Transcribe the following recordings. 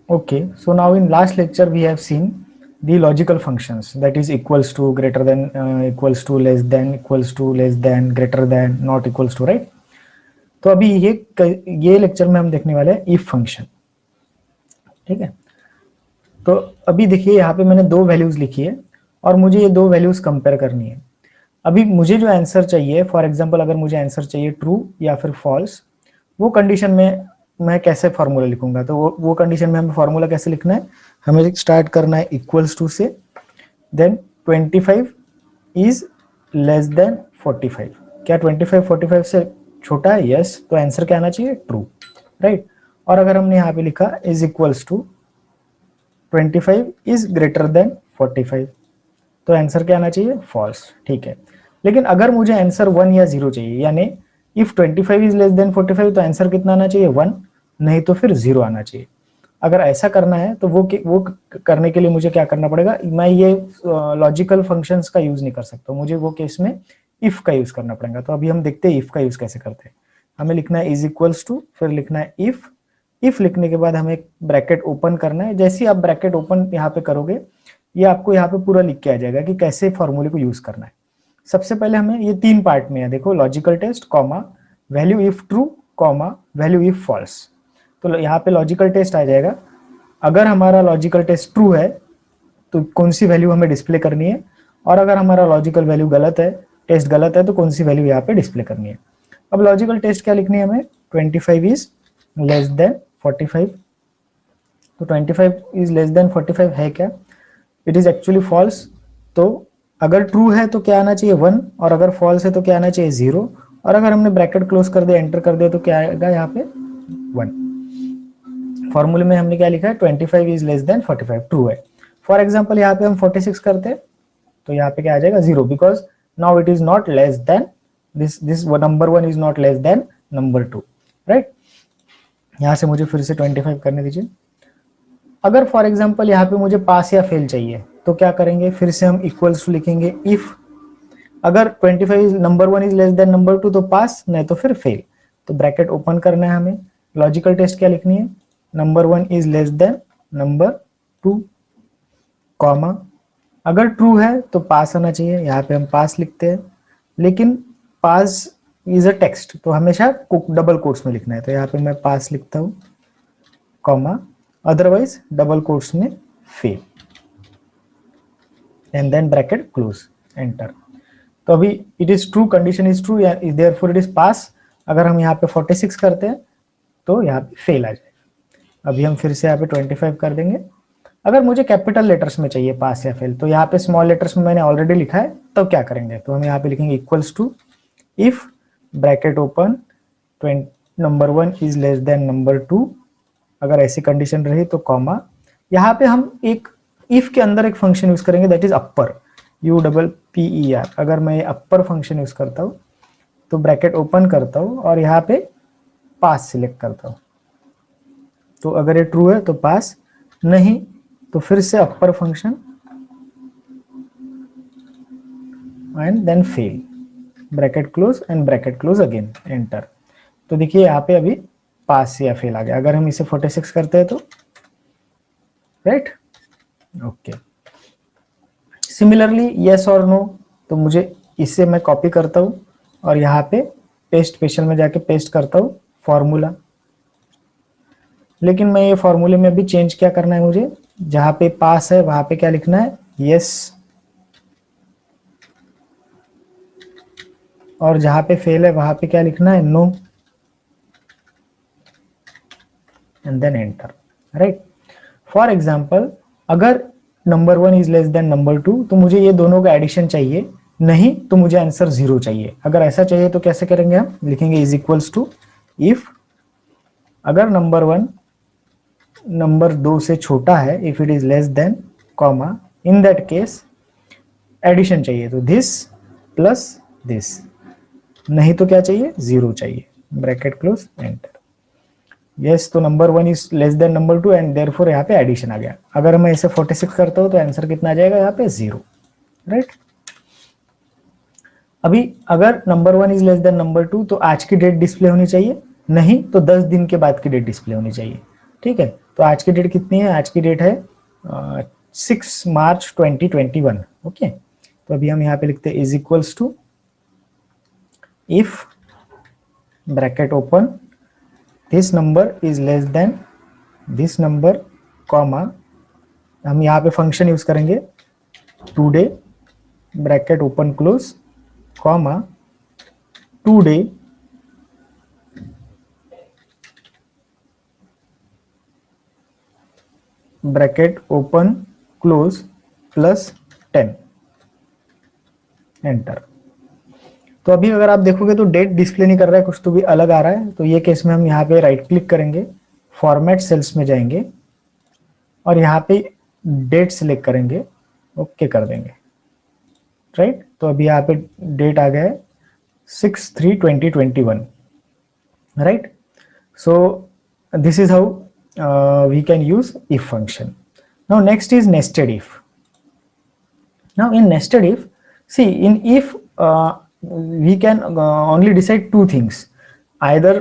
Okay, so now in last lecture we have seen the logical functions, that is equals to, greater than, equals to, less than, equals to, less than, greater than, not equals to, right? तो अभी ये lecture में हम देखने वाले हैं if function, ठीक है। तो अभी देखिए यहाँ पे मैंने दो वैल्यूज लिखी है और मुझे ये दो वैल्यूज कंपेयर करनी है। अभी मुझे जो आंसर चाहिए, फॉर एग्जांपल अगर मुझे आंसर चाहिए ट्रू या फिर फॉल्स, वो कंडीशन में मैं कैसे फार्मूला लिखूंगा? तो वो कंडीशन में हमें फार्मूला कैसे लिखना है, हमें स्टार्ट करना है इक्वल्स टू से, देन 25 इज लेस देन 45। क्या 25 45 से छोटा है? यस, तो आंसर क्या आना चाहिए? True, right. और अगर हमने यहाँ पे लिखा is equals to 25 is greater than 45, तो आंसर क्या आना चाहिए? फॉल्स, ठीक है। लेकिन अगर मुझे आंसर 1 या 0 चाहिए, यानी इफ 25 इज लेस देन 45, तो आंसर कितना आना चाहिए? 1, नहीं तो फिर 0 आना चाहिए। अगर ऐसा करना है तो वो करने के लिए मुझे क्या करना पड़ेगा? मैं ये लॉजिकल फंक्शंस का यूज नहीं कर सकता, मुझे वो केस में इफ का यूज करना पड़ेगा। तो अभी हम देखते हैं इफ का यूज कैसे करते हैं। हमें लिखना है इज इक्वल्स टू, फिर लिखना है इफ लिखने के बाद हमें एक ब्रैकेट ओपन करना है। जैसे ही आप ब्रैकेट ओपन यहाँ पे करोगे, ये आपको यहाँ पे पूरा लिख के आ जाएगा कि कैसे फॉर्मूले को यूज करना है। सबसे पहले हमें ये 3 पार्ट में है, देखो, logical test, comma, value if true, comma, value if false. तो यहाँ पे लॉजिकल टेस्ट आ जाएगा। अगर हमारा लॉजिकल टेस्ट ट्रू है तो कौन सी वैल्यू हमें डिस्प्ले करनी है, और अगर हमारा लॉजिकल वैल्यू गलत है, टेस्ट गलत है, तो कौन सी वैल्यू यहाँ पे डिस्प्ले करनी है। अब लॉजिकल टेस्ट क्या लिखनी है हमें? 25 इज लेस देन 45। तो 25 इज लेस देन 45 है क्या? It is actually false. तो अगर ट्रू है तो क्या आना चाहिए? 1, और अगर फॉल्स है तो क्या आना चाहिए? 0। और अगर हमने ब्रैकेट क्लोज कर दिया, एंटर कर दिया, तो क्या आएगा यहाँ पे? 1। फॉर्मूले में हमने क्या लिखा है? 25 इज लेस देन 45, ट्रू है। फॉर एग्जाम्पल यहाँ पे हम 46 करते हैं तो यहाँ पे क्या आ जाएगा? 0, because now it is not less than this number 1 is not less than number 2, right. यहाँ से मुझे फिर से 25 करने दीजिए। अगर फॉर एग्जाम्पल यहाँ पे मुझे पास या फेल चाहिए तो क्या करेंगे? फिर से हम इक्वल्स टू लिखेंगे इफ। अगर 25 number 1 is less than number 2 तो पास, नहीं तो फिर फेल। तो ब्रैकेट ओपन करना है हमें। लॉजिकल टेस्ट क्या लिखनी है? Number 1 is less than number 2, comma, अगर ट्रू है तो पास आना चाहिए, यहाँ पे हम पास लिखते हैं। लेकिन पास इज अ टेक्स्ट, तो हमेशा डबल कोट्स में लिखना है, तो यहाँ पे मैं पास लिखता हूँ, कॉमा, अदरवाइज डबल कोट्स में fail, and then bracket close, enter. तो अभी it is true, condition is true, therefore it is pass. अगर हम यहाँ पे 46 करते हैं तो यहाँ पे फेल आ जाएगा। अभी हम फिर से यहाँ पे 25 कर देंगे। अगर मुझे कैपिटल लेटर्स में चाहिए पास या फेल, तो यहाँ पे स्मॉल लेटर्स में मैंने ऑलरेडी लिखा है, तो क्या करेंगे? तो हम यहाँ पे लिखेंगे equals to if bracket open number 1 is less than number 2, अगर ऐसी कंडीशन रही तो कॉमा। यहाँ पे हम एक इफ के अंदर एक फंक्शन यूज करेंगे, दैट इज अपर, UPPER। अगर मैं अपर फंक्शन यूज करता हूँ तो ब्रैकेट ओपन करता हूँ और यहाँ पे पास सिलेक्ट करता हूँ। तो अगर ये ट्रू है तो पास, नहीं तो फिर से upper function and then fail, bracket close and bracket close again, enter. तो देखिए यहाँ पे अभी पास या फेल आ गया। अगर हम इसे 46 करते हैं तो, राइट, ओके। सिमिलरली यस और नो, तो मुझे इसे मैं कॉपी करता हूँ और यहाँ पे पेस्ट स्पेशल में जाके पेस्ट करता हूँ फॉर्मूला। लेकिन मैं ये फॉर्मूले में अभी चेंज क्या करना है मुझे? जहां पे पास है वहां पे क्या लिखना है? यस, और जहां पे फेल है वहां पे क्या लिखना है? No, and then enter, right. For example अगर number 1 is less than number 2, तो मुझे ये दोनों का एडिशन चाहिए, नहीं तो मुझे आंसर 0 चाहिए। अगर ऐसा चाहिए तो कैसे करेंगे? हम लिखेंगे इज इक्वल्स टू इफ, अगर नंबर 1 नंबर 2 से छोटा है, if it is less than, comma, in that case addition चाहिए तो दिस प्लस दिस, नहीं तो क्या चाहिए? 0 चाहिए, ब्रैकेट क्लोज, एंटर। यस, तो number 1 is less than number 2 and therefore यहाँ पे एडिशन आ गया। अगर मैं इसे 46 करता हूँ तो आंसर कितना आ जाएगा? यहाँ पे 0, राइट। अभी अगर number 1 is less than number 2, तो आज की डेट डिस्प्ले होनी चाहिए, नहीं तो 10 दिन के बाद की डेट डिस्प्ले होनी चाहिए, ठीक है। तो आज की डेट कितनी है? आज की डेट है 6 मार्च 2021। ओके, तो अभी हम यहाँ पे लिखते हैं is equals to if bracket open this number is less than this number comma, हम यहाँ पे फंक्शन यूज करेंगे today bracket open close comma today bracket open close plus 10 enter. तो अभी अगर आप देखोगे तो डेट डिस्प्ले नहीं कर रहा है, कुछ तो भी अलग आ रहा है। तो ये केस में हम यहाँ पे राइट क्लिक करेंगे, फॉर्मेट सेल्स में जाएंगे और यहाँ पे डेट सिलेक्ट करेंगे, ओके कर देंगे, राइट। तो अभी यहाँ पे डेट आ गया है 6/3/2021, right. So this is how we can use if function. Now next is nested if. Now in nested if, see in if we can only decide two things. Either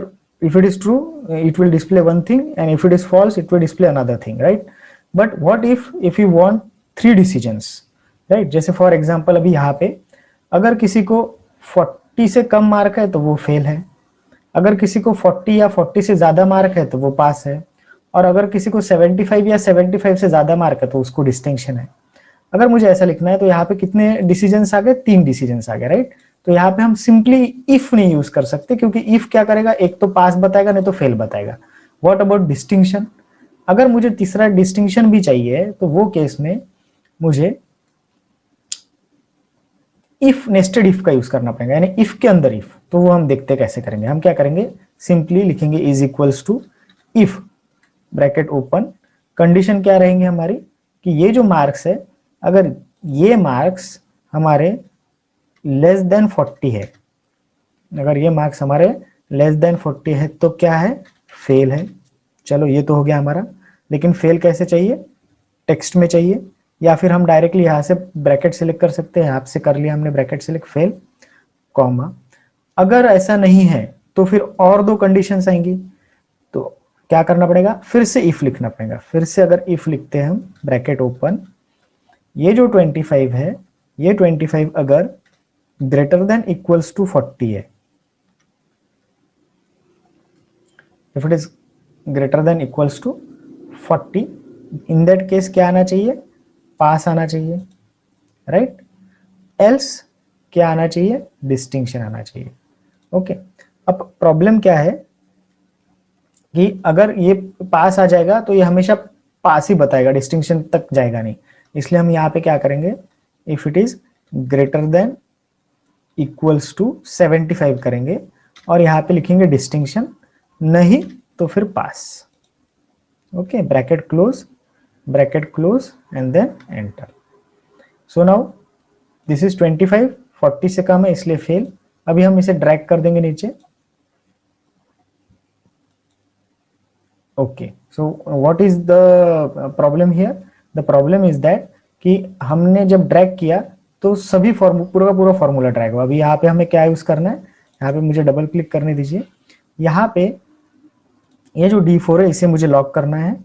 if it is true it will display one thing, and if it is false it will display another thing, right? But what if you want three decisions, right? जैसे for example अभी यहाँ पे अगर किसी को 40 से कम mark है तो वो फेल है, अगर किसी को 40 या 40 से ज्यादा मार्क है तो वो पास है, और अगर किसी को 75 या 75 से ज्यादा मार्क है तो उसको डिस्टिंक्शन है। अगर मुझे ऐसा लिखना है तो यहाँ पे कितने डिसीजंस आ गए? 3 डिसीजंस आ गए, राइट। तो यहाँ पे हम सिंपली इफ नहीं यूज कर सकते, क्योंकि इफ क्या करेगा, एक तो पास बताएगा नहीं तो फेल बताएगा। What about distinction? अगर मुझे तीसरा डिस्टिंक्शन भी चाहिए तो वो केस में मुझे इफ नेस्टेड इफ का यूज करना पड़ेगा, यानी इफ के अंदर इफ। तो वो हम देखते कैसे करेंगे। हम क्या करेंगे, सिंपली लिखेंगे is equals to if bracket open, condition क्या रहेंगे हमारी कि ये जो मार्क्स है, अगर ये मार्क्स हमारे लेस देन 40 है, अगर ये मार्क्स हमारे लेस देन 40 है तो क्या है? फेल है। चलो ये तो हो गया हमारा, लेकिन फेल कैसे चाहिए? टेक्स्ट में चाहिए, या फिर हम डायरेक्टली यहाँ से ब्रैकेट सिलेक्ट कर सकते हैं। यहाँ से कर लिया हमने ब्रैकेट सिलेक्ट, फेल कॉमा। अगर ऐसा नहीं है तो फिर और दो कंडीशंस आएंगी, तो क्या करना पड़ेगा? फिर से इफ लिखना पड़ेगा। फिर से अगर इफ लिखते हैं हम ब्रैकेट ओपन, ये जो 25 है, ये 25 अगर ग्रेटर देन इक्वल्स टू 40 है, if it is greater than equals to 40, in that case क्या आना चाहिए? पास आना चाहिए, राइट। एल्स क्या आना चाहिए? डिस्टिंक्शन आना चाहिए। ओके, अब प्रॉब्लम क्या है कि अगर ये पास आ जाएगा तो ये हमेशा पास ही बताएगा, डिस्टिंक्शन तक जाएगा नहीं। इसलिए हम यहाँ पे क्या करेंगे, if it is greater than equals to 75 करेंगे और यहाँ पे लिखेंगे डिस्टिंक्शन, नहीं तो फिर pass. Okay, bracket close and then enter. So now this is 25, 40 से कम है इसलिए फेल। अभी हम इसे ड्रैग कर देंगे नीचे। Okay, so what is the problem here? The problem is that कि हमने जब ड्रैग किया तो सभी पूरा का पूरा फॉर्मूला ड्रैग हुआ। अभी यहाँ पे हमें क्या यूज करना है, यहाँ पे मुझे डबल क्लिक करने दीजिए। यहाँ पे ये जो D4 है इसे मुझे लॉक करना है।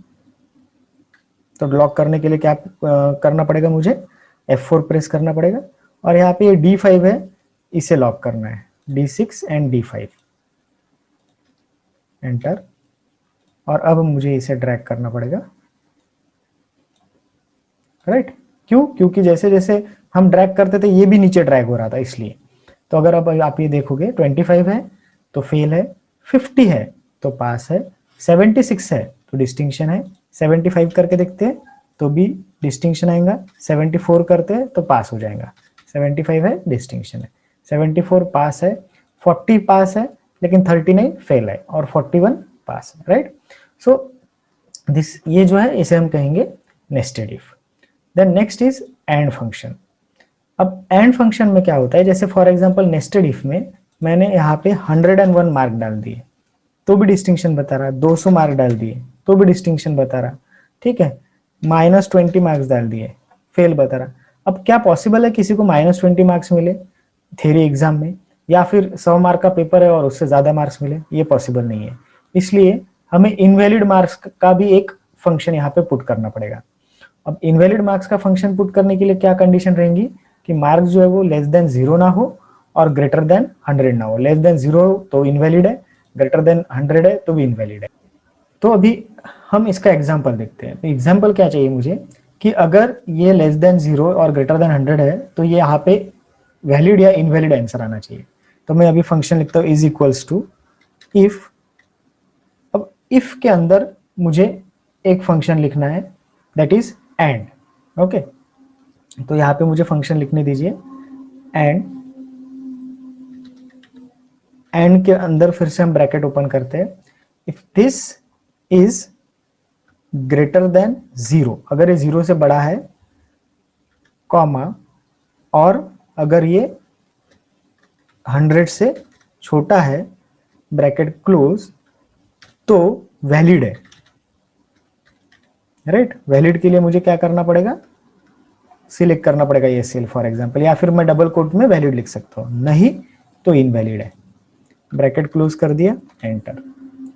तो लॉक करने के लिए क्या करना पड़ेगा? मुझे F4 प्रेस करना पड़ेगा, और यहाँ पे ये D5 है इसे लॉक करना है, D6 एंड D5 एंटर। और अब मुझे इसे ड्रैग करना पड़ेगा, राइट। क्यों? क्योंकि जैसे जैसे हम ड्रैग करते थे ये भी नीचे ड्रैग हो रहा था, इसलिए। तो अगर अब आप ये देखोगे 25 है तो फेल है, 50 है तो पास है, 76 है तो डिस्टिंक्शन है, 75 करके देखते हैं तो भी डिस्टिंक्शन आएगा, 74 करते हैं तो पास हो जाएगा। 75 है, डिस्टिंक्शन है, 74 पास है, 40 पास है, लेकिन 39 फेल है, और 41 पास है, राइट। सो दिस, ये जो है इसे हम कहेंगे nested if. Then next is and function. अब एंड फंक्शन में क्या होता है, जैसे फॉर एग्जांपल नेस्टेड इफ में मैंने यहाँ पे 101 मार्क डाल दिए तो भी डिस्टिंक्शन बता रहा, 200 मार्क डाल दिए तो भी डिस्टिंक्शन बता रहा, ठीक है। -20 मार्क्स डाल दिए, फेल बता रहा। अब क्या पॉसिबल है किसी को -20 मार्क्स मिले थ्योरी एग्जाम में, या फिर 100 मार्क का पेपर है और उससे ज्यादा मार्क्स मिले? ये पॉसिबल नहीं है। इसलिए हमें इनवैलिड मार्क्स का भी एक फंक्शन यहाँ पे पुट करना पड़ेगा। अब इनवैलिड मार्क्स का फंक्शन पुट करने के लिए क्या कंडीशन रहेंगी कि मार्क्स जो है वो लेस देन 0 ना हो और ग्रेटर देन 100 ना हो। लेस देन 0 तो इनवैलिड है, ग्रेटर देन 100 है तो भी इनवैलिड है। तो अभी हम इसका एग्जाम्पल देखते हैं। तो एग्जाम्पल क्या चाहिए मुझे कि अगर ये लेस देन 0 और ग्रेटर देन 100 है तो ये यहाँ पे वैलिड या इनवैलिड आंसर आना चाहिए। तो मैं अभी फंक्शन लिखता हूँ इज इक्वल्स टू इफ। अब इफ के अंदर मुझे एक फंक्शन लिखना है दैट इज एंड। ओके, तो यहाँ पे मुझे फंक्शन लिखने दीजिए एंड। एंड के अंदर फिर से हम ब्रैकेट ओपन करते हैं। If this is greater than 0, अगर ये 0 से बड़ा है, कॉमा, और अगर ये 100 से छोटा है, ब्रैकेट क्लोज, तो वैलिड है। राइट, वैलिड के लिए मुझे क्या करना पड़ेगा, सिलेक्ट करना पड़ेगा ये सेल फॉर एग्जांपल, या फिर मैं डबल कोट में वैलिड लिख सकता हूं, नहीं तो इनवैलिड है। ब्रैकेट क्लोज कर दिया, एंटर।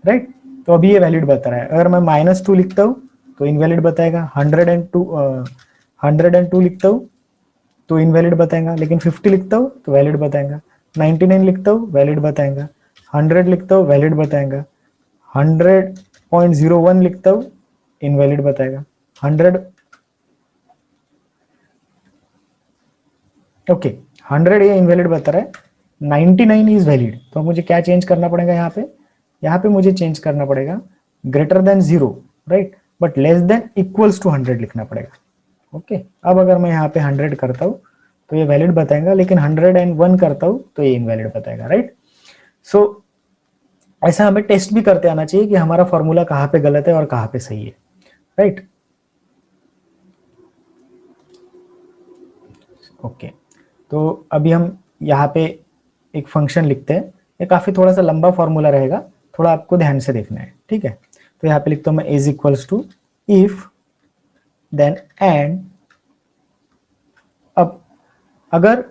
राइट, तो अभी ये वैलिड बता रहा है। अगर मैं -2 लिखता हूं तो इनवैलिड बताएगा, 102 लिखता हूं तो इनवैलिड बताएगा, लेकिन 50 लिखता हूं तो वैलिड बताएगा, 99 लिखता हूं वैलिड बताएगा, 100 लिखता हूं वैलिड बताएगा, 100.01 लिखता हूं इनवैलिड बताएगा, 100 ओके 100 ये इनवैलिड बता रहा है, 99 इज वैलिड। तो मुझे क्या चेंज करना पड़ेगा यहाँ पे मुझे चेंज करना पड़ेगा greater than 0, right, but less than equals to 100 लिखना पड़ेगा। ओके, अब अगर मैं यहाँ पे 100 करता हूँ तो ये वैलिड बताएगा, लेकिन 101 करता हूँ तो ये इनवैलिड बताएगा। राइट, सो ऐसा हमें टेस्ट भी करते आना चाहिए कि हमारा फॉर्मूला कहाँ पे गलत है और कहाँ पे सही है। राइट, ओके, तो अभी हम यहाँ पे एक फंक्शन लिखते हैं। ये काफी थोड़ा सा लंबा फॉर्मूला रहेगा, थोड़ा आपको ध्यान से देखना है, ठीक है। तो यहाँ पे लिखता हूँ मैं is equals to if then and. अब अगर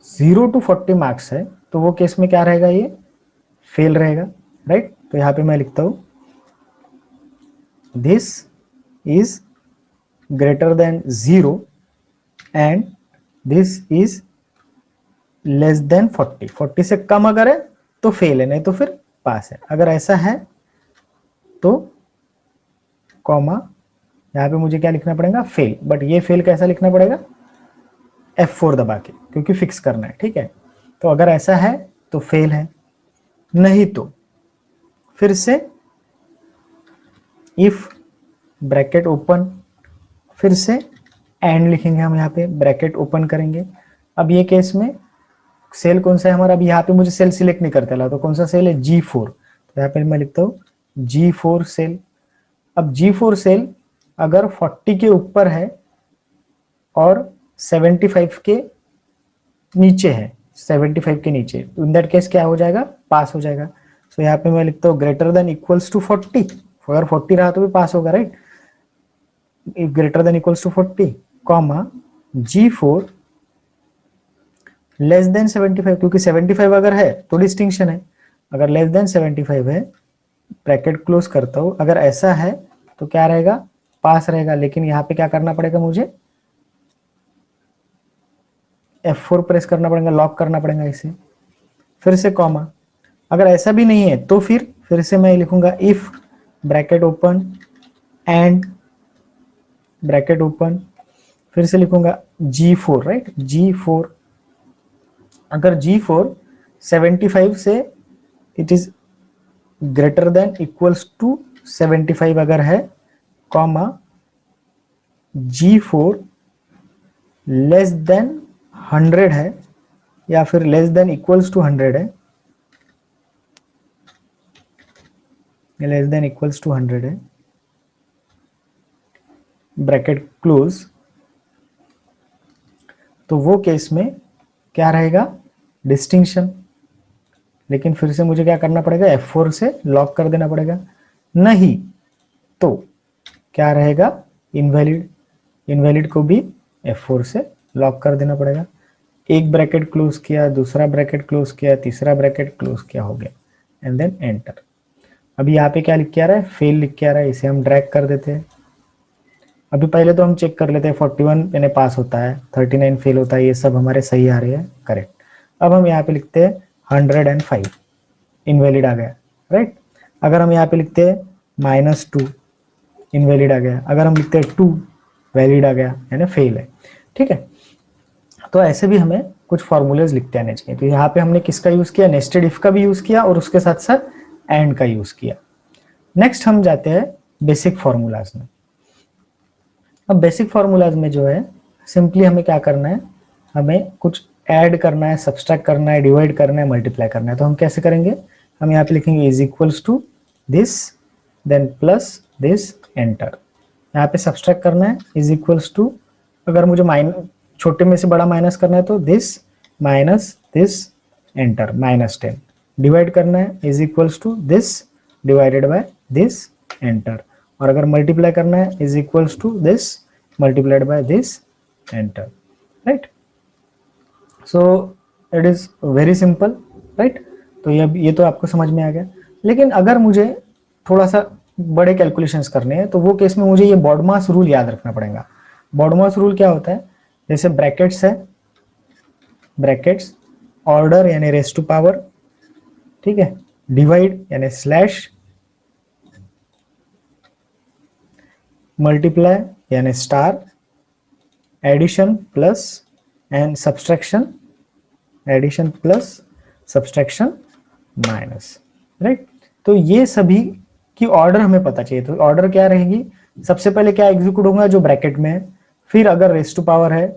0 to 40 मार्क्स है तो वो केस में क्या रहेगा, ये फेल रहेगा। राइट, तो यहाँ पे मैं लिखता हूँ this is greater than 0 and this is less then 40। 40 से कम अगर है तो फेल है, नहीं तो फिर पास है। अगर ऐसा है तो कॉमा, यहाँ पे मुझे क्या लिखना पड़ेगा, फेल। बट ये फेल कैसा लिखना पड़ेगा, F4 दबा के, क्योंकि फिक्स करना है, ठीक है। तो अगर ऐसा है तो फेल है, नहीं तो फिर से इफ ब्रैकेट ओपन, फिर से एंड लिखेंगे हम, यहाँ पे ब्रैकेट ओपन करेंगे। अब ये केस में सेल कौन सा है हमारा, अभी यहाँ पे मुझे सेल सिलेक्ट नहीं करते ला, तो कौन सा सेल है, G4। तो यहाँ पे मैं लिखता हूँ G4 सेल। अब G4 सेल अगर 40 के ऊपर है और 75 के नीचे है, 75 के नीचे, तो इन दैट केस क्या हो जाएगा, पास हो जाएगा। सो यहाँ पे मैं लिखता हूँ ग्रेटर देन इक्वल्स टू 40। अगर 40 रहा तो भी पास होगा, right, greater than equals to 40, comma G4 less than 75, क्योंकि 75 अगर है तो डिस्टिंक्शन है, अगर लेस देन 75 है, ब्रैकेट क्लोज करता हूं, अगर ऐसा है तो क्या रहेगा, पास रहेगा। लेकिन यहाँ पे क्या करना पड़ेगा, मुझे F4 प्रेस करना पड़ेगा, लॉक करना पड़ेगा इसे, फिर से कॉमा। अगर ऐसा भी नहीं है तो फिर से मैं लिखूंगा if bracket open and bracket open, फिर से लिखूंगा G4, राइट, G4। अगर G4 75 से it is greater than equals to 75 अगर है, कॉमा G4 लेस देन 100 है, या फिर लेस देन इक्वल्स टू 100 है, लेस देन इक्वल्स टू 100 है, ब्रैकेट क्लोज, तो वो केस में क्या रहेगा, डिस्टिंक्शन। लेकिन फिर से मुझे क्या करना पड़ेगा, F4 से लॉक कर देना पड़ेगा, नहीं तो क्या रहेगा, इनवैलिड। इनवैलिड को भी F4 से लॉक कर देना पड़ेगा। एक ब्रैकेट क्लोज किया, दूसरा ब्रैकेट क्लोज किया, तीसरा ब्रैकेट क्लोज किया, हो गया, एंड देन एंटर। अभी यहाँ पे क्या लिख के आ रहा है, फेल लिख के आ रहा है, इसे हम ड्रैग कर देते हैं। अभी पहले तो हम चेक कर लेते हैं 41 यानी पास होता है, 39 फेल होता है, ये सब हमारे सही आ रहे हैं, करेक्ट। अब हम यहाँ पे लिखते हैं 105, इनवैलिड आ गया, राइट। अगर हम यहाँ पे लिखते हैं -2, इनवैलिड आ गया। अगर हम लिखते हैं 2, वैलिड आ गया, यानी फेल है, ठीक है। तो ऐसे भी हमें कुछ फॉर्मूलेज लिखते आने चाहिए। तो यहाँ पे हमने किसका यूज किया, नेस्टेड इफ का भी यूज किया और उसके साथ साथ एंड का यूज किया। नेक्स्ट हम जाते हैं बेसिक फॉर्मूलाज में। अब बेसिक फॉर्मूलाज में जो है, सिंपली हमें क्या करना है, हमें कुछ ऐड करना है, सब्सट्रैक्ट करना है, डिवाइड करना है, मल्टीप्लाई करना है। तो हम कैसे करेंगे, हम यहाँ पे लिखेंगे is equals to this, then plus this, enter. यहाँ पे सब्सट्रैक्ट करना है, इज इक्वल्स टू, अगर मुझे छोटे में से बड़ा माइनस करना है तो this minus this, enter, -10। Divide करना है, is equals to this divided by this, enter. और अगर मल्टीप्लाई करना है, is equals to this multiplied by this, enter, right. So it is very simple, right. तो ये तो आपको समझ में आ गया। लेकिन अगर मुझे थोड़ा सा बड़े कैलकुलेशंस करने हैं तो वो केस में मुझे ये बॉडमास रूल याद रखना पड़ेगा। बॉडमास रूल क्या होता है, जैसे ब्रैकेट्स है, ब्रैकेट्स, ऑर्डर यानी रेस टू पावर, ठीक है, डिवाइड यानी स्लैश, मल्टीप्लाई यानी star, addition plus and subtraction, addition plus subtraction minus, right. तो ये सभी की ऑर्डर हमें पता चाहिए। तो ऑर्डर क्या रहेगी, सबसे पहले क्या एग्जीक्यूट होगा, जो ब्रैकेट में है, फिर अगर रेस टू पावर है,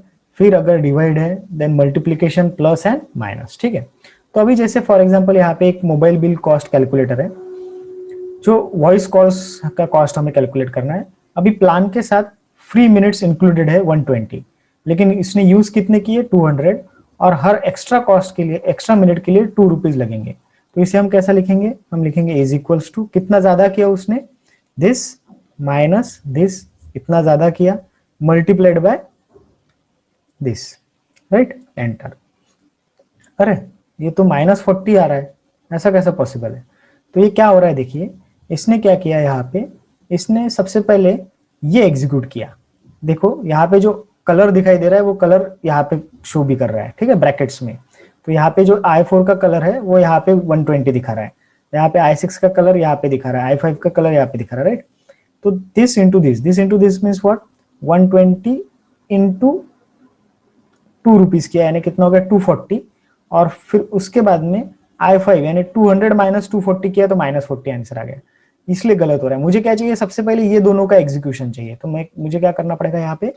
फिर अगर डिवाइड है, then multiplication plus and minus, ठीक है। तो अभी जैसे फॉर एग्जांपल यहाँ पे एक मोबाइल बिल कॉस्ट कैलकुलेटर है, जो वॉइस कॉल्स का कॉस्ट हमें कैलकुलेट करना है। अभी प्लान के साथ फ्री मिनट्स इंक्लूडेड है 120, लेकिन इसने यूज कितने किए, 200, और हर एक्स्ट्रा कॉस्ट के लिए, एक्स्ट्रा मिनट के लिए 2 रुपीज लगेंगे। तो इसे हम कैसा लिखेंगे, हम लिखेंगे इज इक्वल्स टू, कितना ज्यादा किया उसने, दिस माइनस दिस, इतना ज्यादा किया, multiplied by this, right, enter. अरे ये तो -40 आ रहा है, ऐसा कैसा पॉसिबल है। तो ये क्या हो रहा है, देखिए इसने क्या किया यहाँ पे, इसने सबसे पहले ये एग्जीक्यूट किया। देखो यहाँ पे जो कलर दिखाई दे रहा है वो कलर यहाँ पे शो भी कर रहा है, ठीक है, ब्रैकेट्स में। तो यहाँ पे जो i4 का कलर है वो यहाँ पे 120 दिखा रहा है, यहाँ पे i6 का कलर यहाँ पे दिखा रहा है, i5 का कलर यहाँ पे दिखा रहा है, राइट। तो this into this means what, 120 into 2 rupees किया, यानी कितना हो गया, 240। और फिर उसके बाद में i5 यानी 200 माइनस 240 किया तो -40 आंसर आ गया। इसलिए गलत हो रहा है। मुझे क्या चाहिए, सबसे पहले ये दोनों का एग्जीक्यूशन चाहिए। तो मुझे क्या करना पड़ेगा, यहाँ पे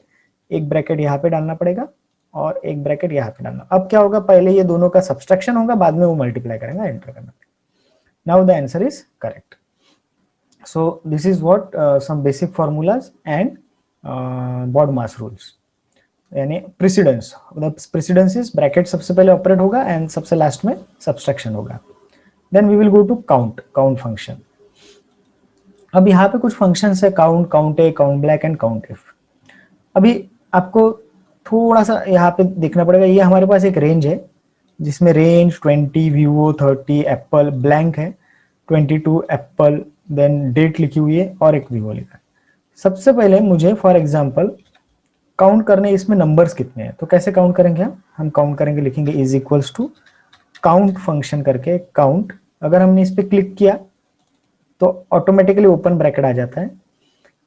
एक ब्रैकेट यहाँ पे डालना पड़ेगा और एक ब्रैकेट यहाँ पे डालना। अब क्या होगा, पहले ये दोनों का सब्सट्रैक्शन होगा, बाद में वो मल्टीप्लाई करेंगे, एंटर करना। Now the answer is correct. So this is what some basic formulas and BODMAS rules, यानी प्रेसिडेंस। प्रेसिडेंस इज ब्रैकेट सबसे पहले ऑपरेट होगा एंड सबसे लास्ट में सब्सट्रैक्शन होगा। Then we will go to count function. अब यहाँ पे कुछ फंक्शंस है, count A, count blank and count if. अभी आपको थोड़ा सा यहाँ पे देखना पड़ेगा, ये हमारे पास एक रेंज है जिसमें रेंज 20, वीवो 30, एप्पल, ब्लैंक है 22, एप्पल, देन डेट लिखी हुई है और एक वीवो लिखा है। सबसे पहले मुझे फॉर एग्जांपल काउंट करने, इसमें नंबर्स कितने हैं। तो कैसे काउंट करेंगे, हम काउंट करेंगे, लिखेंगे is equals to count function करके काउंट। अगर हमने इस पर क्लिक किया तो ऑटोमेटिकली ओपन ब्रैकेट आ जाता है।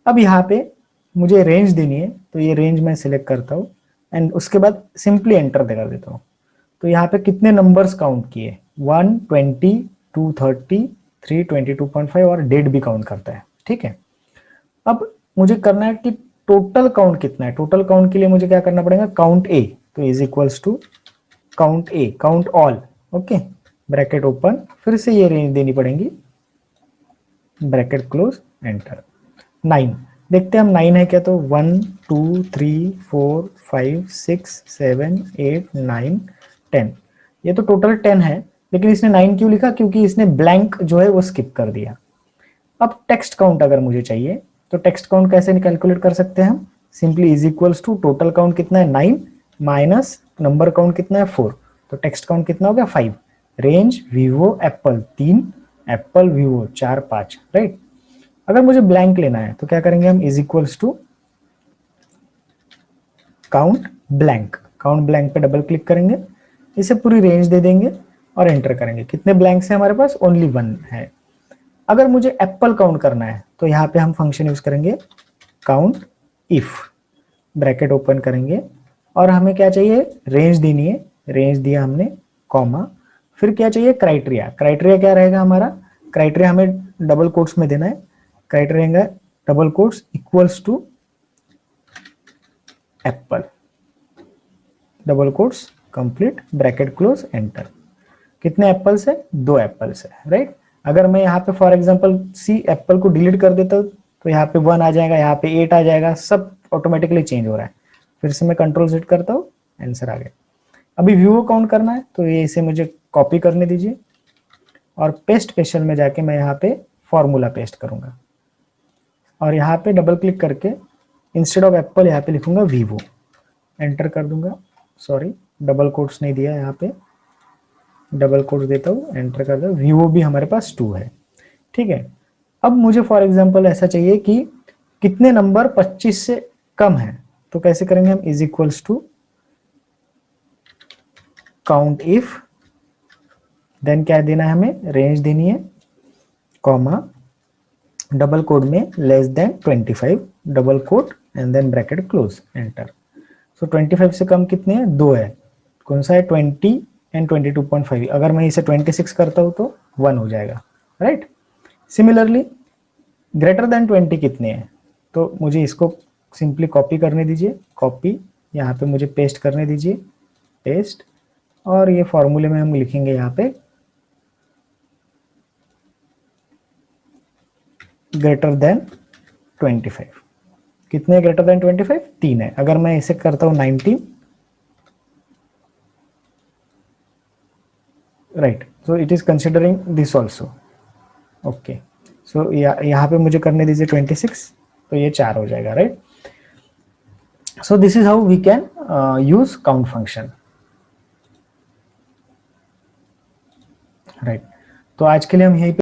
अब यहाँ पे मुझे रेंज देनी है, तो ये रेंज मैं सिलेक्ट करता हूँ एंड उसके बाद सिंपली एंटर कर देता हूँ। तो यहाँ पे कितने नंबर्स काउंट किए, 1, 20, 230, 3, 22.5 और डेट भी काउंट करता है, ठीक है। अब मुझे करना है कि टोटल काउंट कितना है। टोटल काउंट के लिए मुझे क्या करना पड़ेगा, काउंट ए। तो is equals to count A, count all, okay, bracket open, फिर से ये रेंज देनी पड़ेगी, ब्रैकेट क्लोज, एंटर। 9 देखते हैं हम 9 है क्या। तो 1, 2, 3, 4, 5, 6, 7, 8, 9, 10, ये तो टोटल 10 है, लेकिन इसने 9 क्यों लिखा, क्योंकि इसने ब्लैंक जो है वो स्किप कर दिया। अब टेक्स्ट काउंट अगर मुझे चाहिए तो टेक्स्ट काउंट कैसे कैलकुलेट कर सकते हैं हम, simply is equals to total count कितना है 9 माइनस नंबर काउंट कितना है 4। तो टेक्स्ट काउंट कितना हो गया 5। Range Vivo apple 3 apple, Vivo, 4 5, right. अगर मुझे ब्लैंक लेना है तो क्या करेंगे हम, is equals to count blank, count blank पे डबल क्लिक करेंगे, इसे पूरी रेंज दे देंगे और एंटर करेंगे। कितने ब्लैंक्स हैं हमारे पास, ओनली 1 है। अगर मुझे एप्पल काउंट करना है तो यहाँ पे हम फंक्शन यूज करेंगे काउंट इफ, ब्रैकेट ओपन करेंगे और हमें क्या चाहिए, रेंज देनी है, रेंज दिया हमने, कॉमा, फिर क्या चाहिए, क्राइटेरिया। क्राइटेरिया क्या रहेगा हमारा, क्राइटेरिया हमें डबल कोट्स में देना है, क्राइटेरिया रहेगा double quotes equals to apple, double quotes complete, bracket close, enter. कितने एप्पल्स है, 2 एप्पल्स है, राइट। अगर मैं यहाँ पे फॉर एग्जांपल सी एप्पल को डिलीट कर देता हूँ तो यहाँ पे 1 आ जाएगा, यहाँ पे 8 आ जाएगा, सब ऑटोमेटिकली चेंज हो रहा है। फिर से मैं कंट्रोल Z करता हूँ, आंसर आ गया। अभी व्यू काउंट करना है तो ये इसे मुझे कॉपी करने दीजिए और पेस्ट स्पेशल में जाके मैं यहाँ पे फॉर्मूला पेस्ट करूंगा और यहाँ पे डबल क्लिक करके इंस्टेड ऑफ एप्पल यहाँ पे लिखूंगा वीवो, एंटर कर दूंगा। सॉरी, डबल कोट्स नहीं दिया, यहाँ पे डबल कोट्स देता हूँ, एंटर कर दो। वीवो भी हमारे पास 2 है, ठीक है। अब मुझे फॉर एग्जांपल ऐसा चाहिए कि कितने नंबर 25 से कम है, तो कैसे करेंगे हम, is equals to count if, then क्या देना है हमें, रेंज देनी है, कॉमा, डबल कोड में less than 25, double quote and then bracket close, enter. So 25 से कम कितने हैं, 2 है। कौन सा है, 20 एंड 22.5। अगर मैं इसे 26 करता हूं तो 1 हो जाएगा, राइट। सिमिलरली ग्रेटर देन 20 कितने हैं, तो मुझे इसको सिंपली कॉपी करने दीजिए, कॉपी, यहाँ पे मुझे पेस्ट करने दीजिए, पेस्ट, और ये फॉर्मूले में हम लिखेंगे यहाँ पे ग्रेटर देन 25। कितने ग्रेटर देन 25, 3 है। अगर मैं इसे करता हूँ 90, right, so it is considering this also, okay. So यहाँ पे मुझे करने दीजिए 26, तो ये 4 हो जाएगा, right. So this is how we can use count function, right. तो आज के लिए हम यहीं पे